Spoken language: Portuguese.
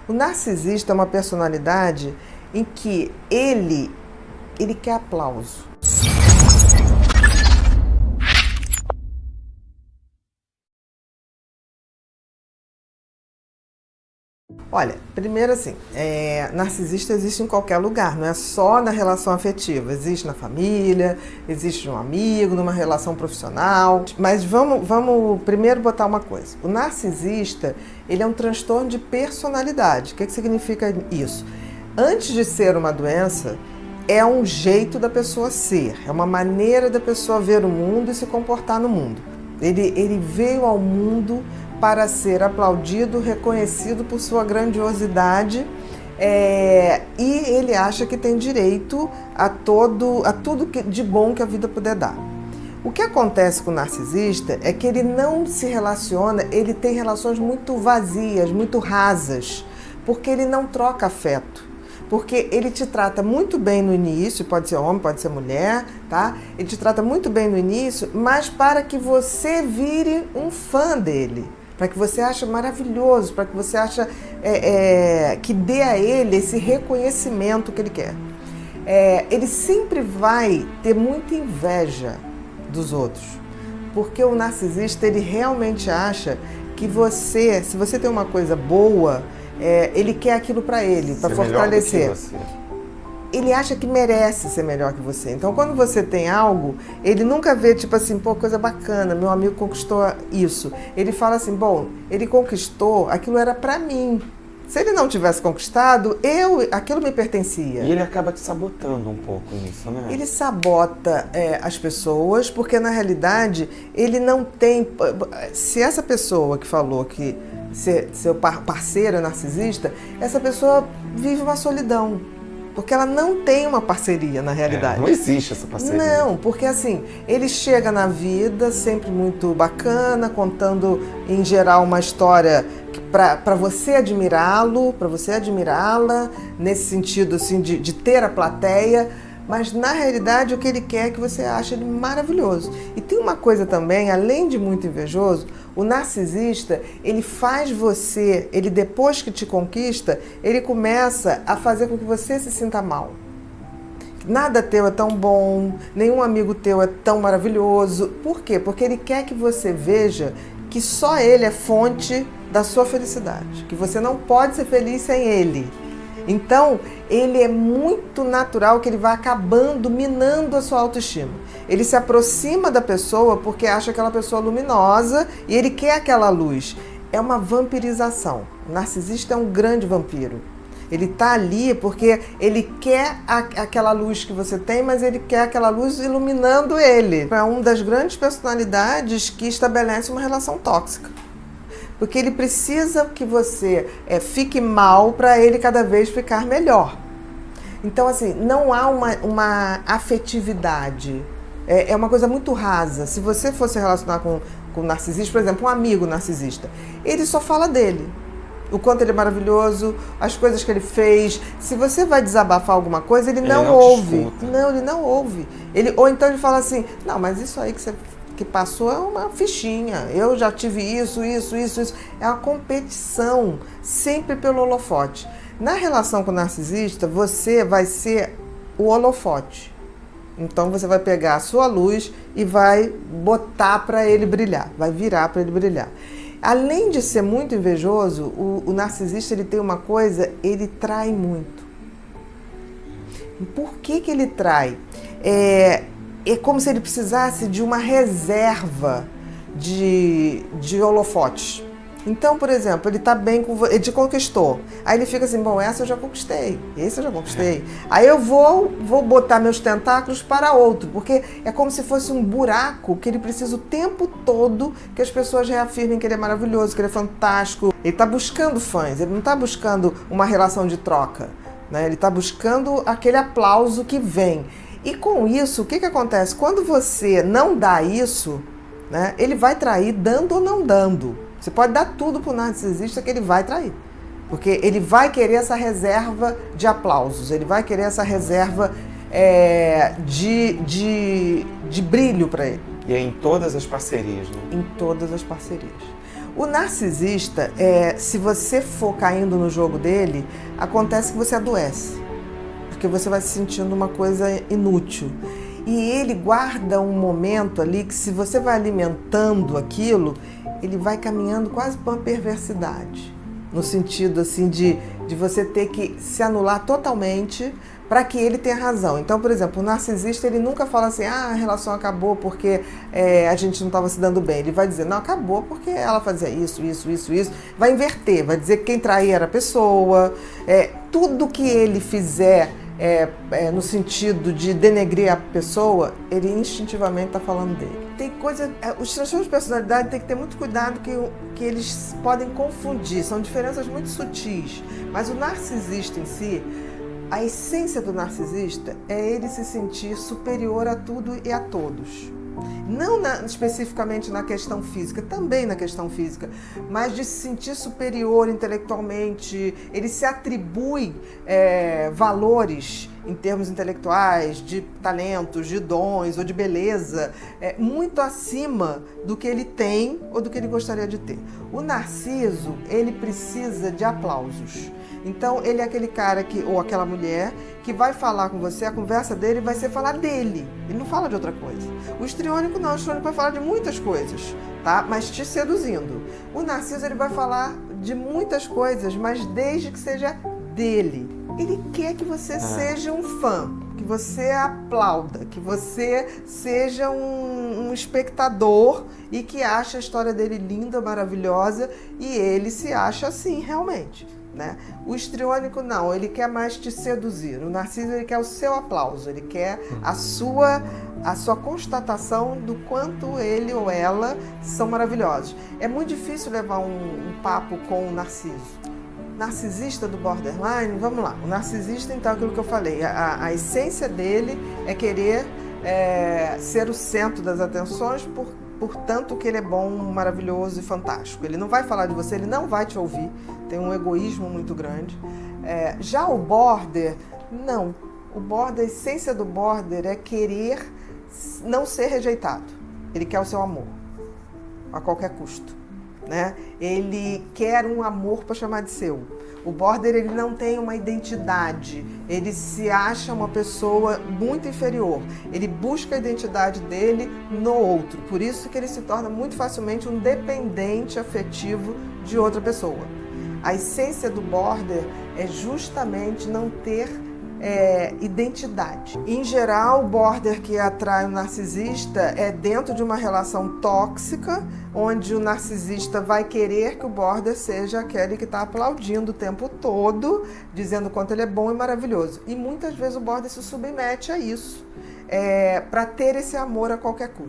O narcisista é uma personalidade em que ele quer aplauso. Olha, primeiro assim, narcisista existe em qualquer lugar, não é só na relação afetiva, existe na família, existe num amigo, numa relação profissional, mas vamos primeiro botar uma coisa. O narcisista, ele é um transtorno de personalidade. O que significa isso? Antes de ser uma doença, é um jeito da pessoa ser, é uma maneira da pessoa ver o mundo e se comportar no mundo. Ele veio ao mundo para ser aplaudido, reconhecido por sua grandiosidade, e ele acha que tem direito a tudo de bom que a vida puder dar. O que acontece com o narcisista é que ele não se relaciona, ele tem relações muito vazias, muito rasas, porque ele não troca afeto. Porque ele te trata muito bem no início, pode ser homem, pode ser mulher, tá? Ele te trata muito bem no início, mas para que você vire um fã dele, para que você ache maravilhoso, para que você ache que dê a ele esse reconhecimento que ele quer. Ele sempre vai ter muita inveja dos outros, porque o narcisista, ele realmente acha que se você tem uma coisa boa, ele quer aquilo para ele, para fortalecer. Ele acha que merece ser melhor que você. Então, quando você tem algo, ele nunca vê, tipo assim, pô, coisa bacana, meu amigo conquistou isso. Ele fala assim, bom, ele conquistou, aquilo era para mim. Se ele não tivesse conquistado, aquilo me pertencia. E ele acaba te sabotando um pouco nisso, né? Ele sabota as pessoas, porque na realidade ele não tem... Se essa pessoa que falou que seu parceiro é narcisista, essa pessoa vive uma solidão. Porque ela não tem uma parceria, na realidade. Não existe essa parceria. Não, porque assim, ele chega na vida sempre muito bacana, contando em geral uma história para você admirá-lo, para você admirá-la, nesse sentido assim, de ter a plateia, mas na realidade o que ele quer é que você ache ele maravilhoso. E tem uma coisa também, além de muito invejoso, o narcisista, ele faz você, ele depois que te conquista, ele começa a fazer com que você se sinta mal. Nada teu é tão bom, nenhum amigo teu é tão maravilhoso. Por quê? Porque ele quer que você veja que só ele é fonte da sua felicidade, que você não pode ser feliz sem ele. Então, ele é muito natural que ele vá acabando, minando a sua autoestima. Ele se aproxima da pessoa porque acha aquela pessoa luminosa e ele quer aquela luz. É uma vampirização. O narcisista é um grande vampiro. Ele está ali porque ele quer aquela luz que você tem, mas ele quer aquela luz iluminando ele. É uma das grandes personalidades que estabelece uma relação tóxica. Porque ele precisa que você fique mal para ele cada vez ficar melhor. Então, assim, não há uma afetividade. É uma coisa muito rasa. Se você fosse relacionar com um narcisista, por exemplo, um amigo narcisista, ele só fala dele. O quanto ele é maravilhoso, as coisas que ele fez. Se você vai desabafar alguma coisa, ele não ouve. Não, ele não ouve. Ou então ele fala assim, não, mas isso aí que passou é uma fichinha, eu já tive isso. É uma competição, sempre pelo holofote. Na relação com o narcisista, você vai ser o holofote. Então você vai pegar a sua luz e vai botar para ele brilhar, vai virar para ele brilhar. Além de ser muito invejoso, o narcisista ele tem uma coisa, ele trai muito. E por que ele trai? É como se ele precisasse de uma reserva de holofotes. Então, por exemplo, ele está bem com você, ele te conquistou. Aí ele fica assim, bom, essa eu já conquistei, esse eu já conquistei. Aí eu vou botar meus tentáculos para outro, porque é como se fosse um buraco que ele precisa o tempo todo que as pessoas reafirmem que ele é maravilhoso, que ele é fantástico. Ele está buscando fãs, ele não está buscando uma relação de troca, né? Ele está buscando aquele aplauso que vem. E com isso, o que acontece? Quando você não dá isso, né, ele vai trair dando ou não dando. Você pode dar tudo para o narcisista que ele vai trair. Porque ele vai querer essa reserva de aplausos, ele vai querer essa reserva de brilho para ele. E é em todas as parcerias, né? Em todas as parcerias. O narcisista, se você for caindo no jogo dele, acontece que você adoece, porque você vai se sentindo uma coisa inútil. E ele guarda um momento ali que, se você vai alimentando aquilo, ele vai caminhando quase para uma perversidade, no sentido assim de você ter que se anular totalmente para que ele tenha razão. Então, por exemplo, o narcisista, ele nunca fala assim, a relação acabou porque a gente não estava se dando bem. Ele vai dizer, não, acabou porque ela fazia isso. Vai inverter, vai dizer que quem traía era a pessoa. Tudo que ele fizer no sentido de denegrir a pessoa, ele instintivamente está falando dele. Tem coisa, os transtornos de personalidade tem que ter muito cuidado que eles podem confundir, são diferenças muito sutis, mas o narcisista em si, a essência do narcisista é ele se sentir superior a tudo e a todos. Não especificamente na questão física, também na questão física, mas de se sentir superior intelectualmente. Ele se atribui valores em termos intelectuais, de talentos, de dons ou de beleza, muito acima do que ele tem ou do que ele gostaria de ter. O narciso, ele precisa de aplausos. Então, ele é aquele cara ou aquela mulher que vai falar com você, a conversa dele vai ser falar dele. Ele não fala de outra coisa. O histriônico não, o histriônico vai falar de muitas coisas, tá? Mas te seduzindo. O narciso, ele vai falar de muitas coisas, mas desde que seja dele. Ele quer que você seja um fã, que você aplauda, que você seja um espectador e que acha a história dele linda, maravilhosa, e ele se acha assim realmente. Né? O histriônico não, ele quer mais te seduzir. O narciso, ele quer o seu aplauso, ele quer a sua constatação do quanto ele ou ela são maravilhosos. É muito difícil levar um papo com o narciso. Narcisista do borderline, vamos lá. O narcisista, então, aquilo que eu falei, a essência dele é querer ser o centro das atenções, portanto que ele é bom, maravilhoso e fantástico. Ele não vai falar de você, ele não vai te ouvir, tem um egoísmo muito grande. Já o border, não. A essência do border é querer não ser rejeitado. Ele quer o seu amor, a qualquer custo. Né? Ele quer um amor para chamar de seu. O border, ele não tem uma identidade, ele se acha uma pessoa muito inferior, ele busca a identidade dele no outro, por isso que ele se torna muito facilmente um dependente afetivo de outra pessoa. A essência do border é justamente não ter identidade. Em geral, o border que atrai o narcisista é dentro de uma relação tóxica, onde o narcisista vai querer que o border seja aquele que está aplaudindo o tempo todo, dizendo quanto ele é bom e maravilhoso. E muitas vezes o border se submete a isso, para ter esse amor a qualquer custo.